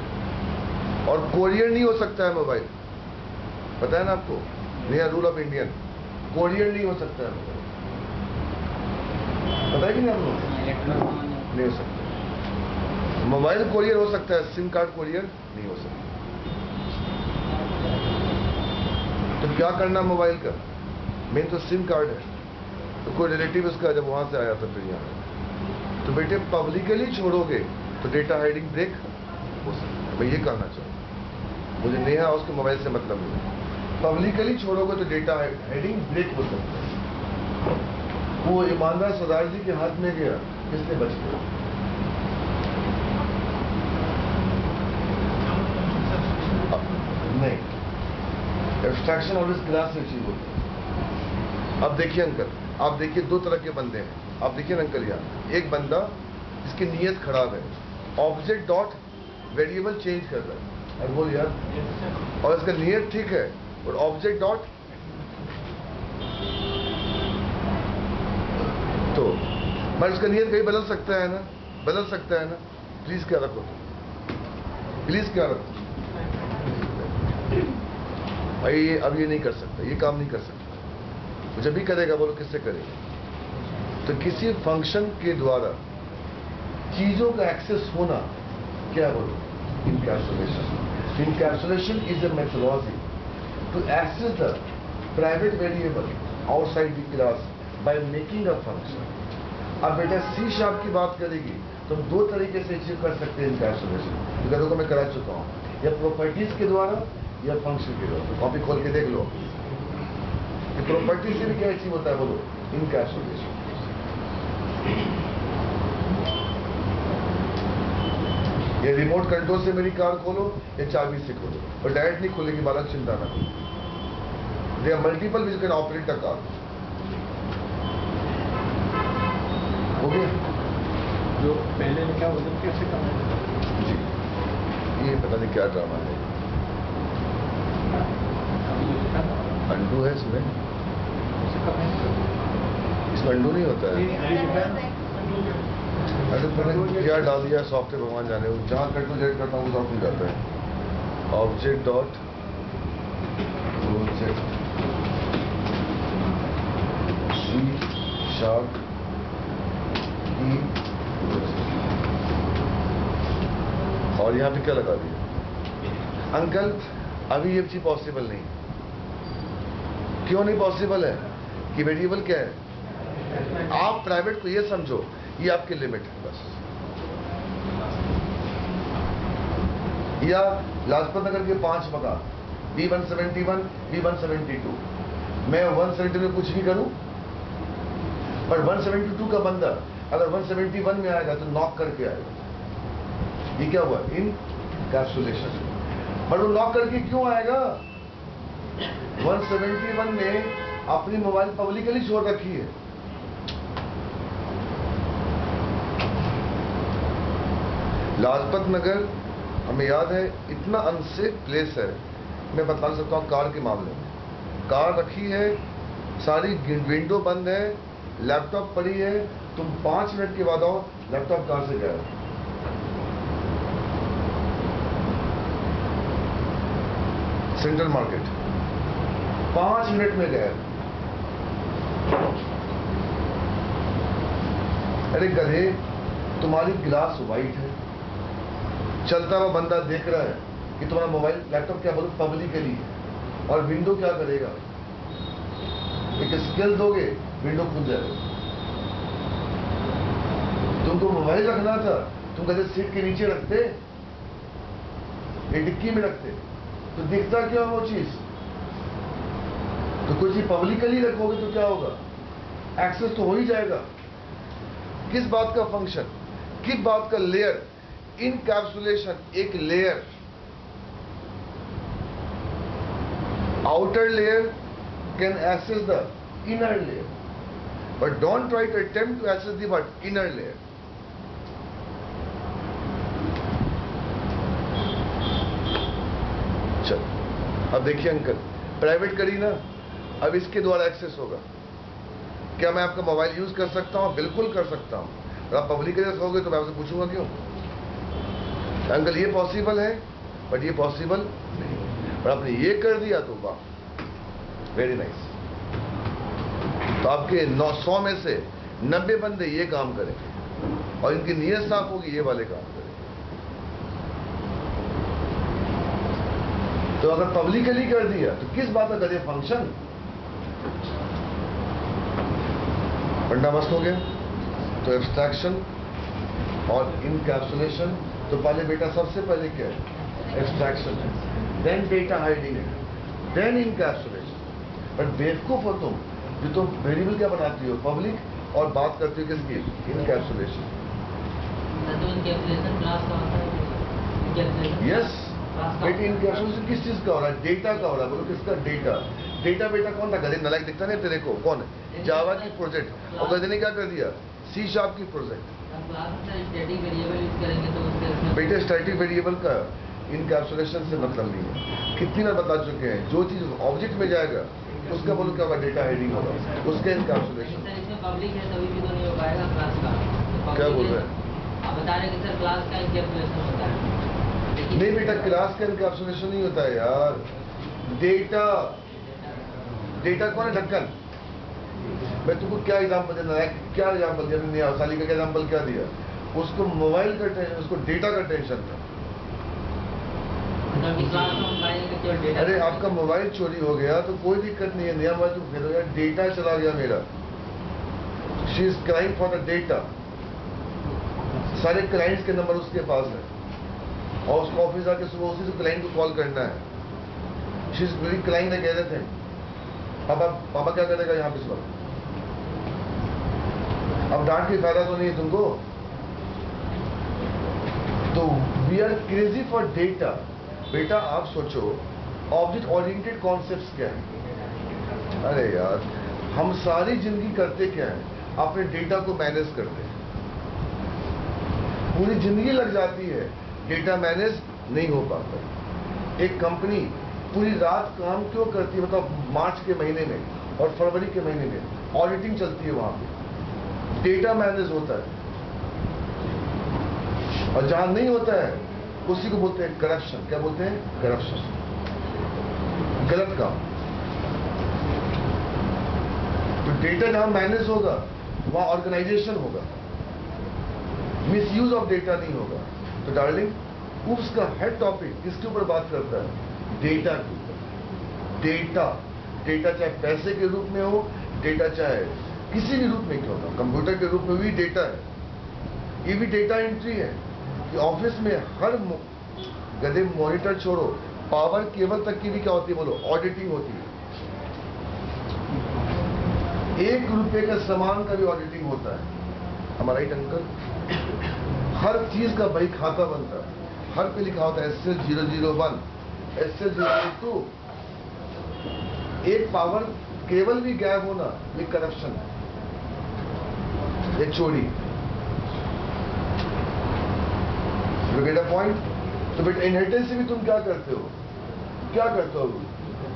और कोरियर नहीं हो सकता है मोबाइल, पता है ना आपको, नया रूल ऑफ इंडियन, कोरियर नहीं हो सकता है मोबाइल, पता है कि नहीं आप लोग? नहीं हो सकता। मोबाइल कोरियर हो सकता है, सिम कार्ड कोरियर नहीं हो सकता। तो क्या करना मोबाइल का, मेन तो सिम कार्ड है। तो कोई रिलेटिव उसका जब वहां से आया था फिर यहाँ, तो बेटे पब्लिकली छोड़ोगे तो डेटा हाइडिंग ब्रेक हो सकता है। मैं ये कहना चाहूँगा, मुझे नेहा उसके मोबाइल से मतलब नहीं, पब्लिकली छोड़ोगे तो डेटा हाइडिंग ब्रेक हो सकता है। वो ईमानदार सरदार जी के हाथ में गया, किसने बच गया? नहीं, एब्स्ट्रैक्शन ऑलवेज ग्लास से अचीव होती है। अब देखिए अंकल, आप देखिए दो तरह के बंदे हैं। आप देखिए अंकल, यहाँ एक बंदा जिसकी नीयत खराब है, ऑब्जेक्ट डॉट वेरिएबल चेंज कर रहा है, और बोल यार, और इसका नीयत ठीक है, और ऑब्जेक्ट डॉट, तो मैं उसका नीयत कहीं बदल सकता है ना, बदल सकता है ना। प्लीज क्या रखो, प्लीज क्या रखो भाई, अब ये नहीं कर सकता, ये काम नहीं कर सकता। तो जब भी करेगा बोलो किससे करेगा? तो किसी फंक्शन के द्वारा चीजों का एक्सेस होना क्या बोलो? Encapsulation. Encapsulation is a methodology to access the private variable outside the class by making a function. अब बेटा C# की बात करेगी तो हम दो तरीके से अचीव कर सकते हैं इनकैप्सुलेशन, को मैं करा चुका हूं, या प्रॉपर्टीज के द्वारा या फंक्शन के द्वारा। कॉपी खोल के देख लो कि प्रॉपर्टी से भी क्या अचीव होता है, बोलो इनकैप्सुलेशन। ये रिमोट कंट्रोल से मेरी कार खोलो या चाबी से खोलो, और डायरेक्ट नहीं खोलेगी, बालक चिंता ना करो। There are multiple which can operate the car. हो गया? जो पहले लिखा वजन कैसे कम है? जी, ये पता नहीं क्या ड्रामा है। अंडू है इसमें, इसमें अंडू नहीं होता है। अरे मैंने क्या डाल दिया सॉफ्टवेयर, भगवान जाने, जहाँ कंट्रोल जेट करता हूँ वो सॉफ्ट हो जाता है। ऑब्जेक्ट डॉट C# और यहाँ पे क्या लगा दिया? अंकल अभी ये चीज पॉसिबल नहीं। क्यों नहीं पॉसिबल है? कि वेरिएबल क्या है? आप प्राइवेट को ये समझो, ये आपकी लिमिट है बस। या लाजपत नगर के 5 मकान B171 B172, मैं 170 में कुछ भी करूं, पर 172 का बंदा अगर 171 में आएगा तो नॉक करके आएगा। ये क्या हुआ? इनकैप्सुलेशन। पर वो नॉक करके क्यों आएगा? 171 ने अपनी मोबाइल पब्लिकली छोड़ रखी है। लाजपत नगर हमें याद है इतना अनसेफ प्लेस है। मैं बता सकता हूँ कार के मामले में, कार रखी है, सारी विंडो बंद है, लैपटॉप पड़ी है, तुम 5 मिनट के बाद आओ, लैपटॉप कार से गया। सेंट्रल मार्केट 5 मिनट में गया। अरे गधे, तुम्हारी ग्लास वाइट है, चलता हुआ बंदा देख रहा है कि तुम्हारा मोबाइल लैपटॉप क्या बोलो पब्लिकली है, और विंडो क्या करेगा? एक स्केल दोगे, विंडो खुल जाएगा। तुमको मोबाइल रखना था, तुम कहते सीट के नीचे रखते, एक डिक्की में रखते, तो दिखता क्या वो चीज? तो कोई चीज पब्लिकली रखोगे तो क्या होगा? एक्सेस तो हो ही जाएगा। किस बात का फंक्शन, किस बात का लेयर? इनकैप्सुलेशन एक layer, outer layer can access the inner layer, but don't try to attempt to access the what? Inner layer. अब देखिए अंकल, प्राइवेट करी ना, अब इसके द्वारा एक्सेस होगा। क्या मैं आपका मोबाइल यूज कर सकता हूँ? बिल्कुल कर सकता हूँ। अगर आप पब्लिक एरिया कहोगे तो मैं आपसे पूछूंगा क्यों? अंकल ये पॉसिबल है, बट ये पॉसिबल नहीं। और आपने ये कर दिया तो वाह, वेरी नाइस। तो आपके 100 में से 90 बंदे ये काम करेंगे और इनकी नीयत साफ होगी, ये वाले काम करेंगे। तो अगर पब्लिकली कर दिया तो किस बात का करिए फंक्शन? फंडा मस्त हो गया। तो एब्स्ट्रैक्शन और इनकैप्सुलेशन, तो पहले बेटा सबसे पहले क्या है? एब्स्ट्रैक्शन है, देन डेटा हाइडिंग है, देन इनकैप्सुलेशन। बट बेवकूफ हो तुम जो तो वेरिएबल क्या बनाती हो? पब्लिक, और बात करती हो किसकी? इनकैप्सुलेशन। यस बेटा, इनकैप्सुलेशन किस चीज का हो रहा है? डेटा का हो रहा है। बोलो किसका? डेटा। डेटा बेटा कौन था? गरीब नालायक दिखता नहीं तेरे को? कौन है? जावा की प्रोजेक्ट। और गधे ने क्या कर दिया? सी शार्प की प्रोजेक्ट। बेटे स्टैटिक वेरिएबल का इनकैप्सुलेशन से मतलब नहीं है। कितनी बार बता चुके हैं, जो चीज ऑब्जेक्ट में जाएगा उसका बोलो क्या होगा? डेटा हाइडिंग होगा, उसका इनकैप्सुलेशन। पब्लिक है तभी भी तो नहीं हो पाएगा क्लास का। क्या बोल रहे हैं? आप बता रहे हैं कि सर क्लास का इनकैप्सुलेशन होता है। नहीं बेटा, क्लास का इनकैप्सुलेशन नहीं होता है यार। डेटा, डेटा कौन है? ढक्कन। मैं तुमको क्या एग्जाम्पल देना है? क्या एग्जाम्पल दिया मैंने? साली का एग्जाम्पल क्या दिया? उसको मोबाइल का टेंशन, उसको डेटा का टेंशन था। अरे आपका मोबाइल चोरी हो गया तो कोई दिक्कत नहीं है, नया मोबाइल तो फिर हो गया, डेटा चला गया मेरा। She is crying for the data. सारे क्लाइंट्स के नंबर उसके पास है और उसको ऑफिस आके सुबह उसी से क्लाइंट को कॉल करना है। She is very crying the everything. पापा क्या करेगा यहाँ पे इस वक्त? अब डांट के फायदा तो नहीं है तुमको। तो we are crazy for data. बेटा आप सोचो, ऑब्जेक्ट ओरिएंटेड कॉन्सेप्ट्स क्या है? अरे यार, हम सारी जिंदगी करते क्या है? अपने डेटा को मैनेज करते हैं। पूरी जिंदगी लग जाती है, डेटा मैनेज नहीं हो पाता। एक कंपनी पूरी रात काम क्यों करती है? मतलब मार्च के महीने में और फरवरी के महीने में ऑडिटिंग चलती है, वहां पे डेटा मैनेज होता है। और जहां नहीं होता है उसी को बोलते हैं करप्शन। क्या बोलते हैं? करप्शन, गलत काम। तो डेटा जहां मैनेज होगा वहां ऑर्गेनाइजेशन होगा, मिसयूज ऑफ डेटा नहीं होगा। तो डार्लिंग, उसका हेड टॉपिक किसके ऊपर बात करता है? डेटा के ऊपर। डेटा, डेटा चाहे पैसे के रूप में हो, डेटा चाहे किसी भी रूप में क्यों ना, कंप्यूटर के रूप में भी डेटा है। ये भी डेटा एंट्री है कि ऑफिस में हर गधे मॉनिटर छोड़ो, पावर केबल तक की भी क्या होती है? बोलो, ऑडिटिंग होती है। 1 रुपए का सामान का भी ऑडिटिंग होता है। हमारा राइट अंकल? हर चीज का बही खाता बनता है, हर पे लिखा होता है SL001, SL002। एक पावर केबल भी गायब होना ये करप्शन है, ये चोरी। You get a point? तो बेटा इनहेरिटेंस से भी तुम क्या करते हो? क्या करते हो?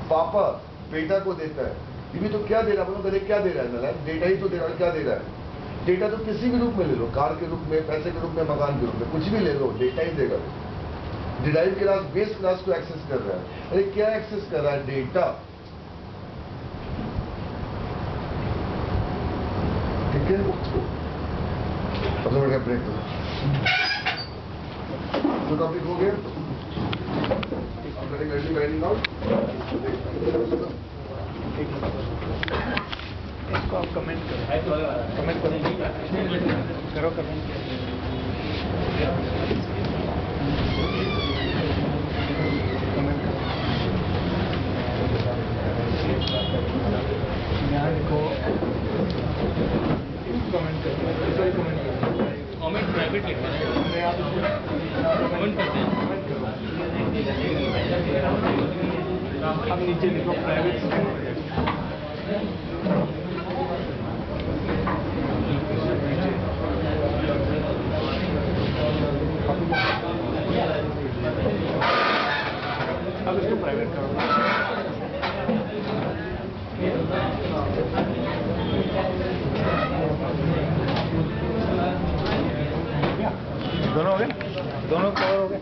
पापा बेटा को देता है, ये भी तो क्या दे रहा है? बोलो क्या दे रहा है? ना डेटा ही तो दे रहा है। क्या दे रहा है? डेटा तो किसी भी रूप में ले लो, कार के रूप में, पैसे के रूप में, मकान के रूप में, कुछ भी ले लो, डेटा ही देगा। डिराइव क्लास, बेस क्लास को एक्सेस कर रहा है। अरे क्या एक्सेस कर रहा है? डेटा। ठीक है, अब तो बढ़िया ब्रेक दो। तो टॉपिक हो गया, इसको आप कमेंट करो, कमेंट करो, कमेंट यहाँ देखो, कमेंट करो, कमेंट प्राइवेट लिखना है, कमेंट करते हैं, अब नीचे लिखो प्राइवेट। अब इसको प्राइवेट करो। दोनों हो गए, दोनों कवर हो गए।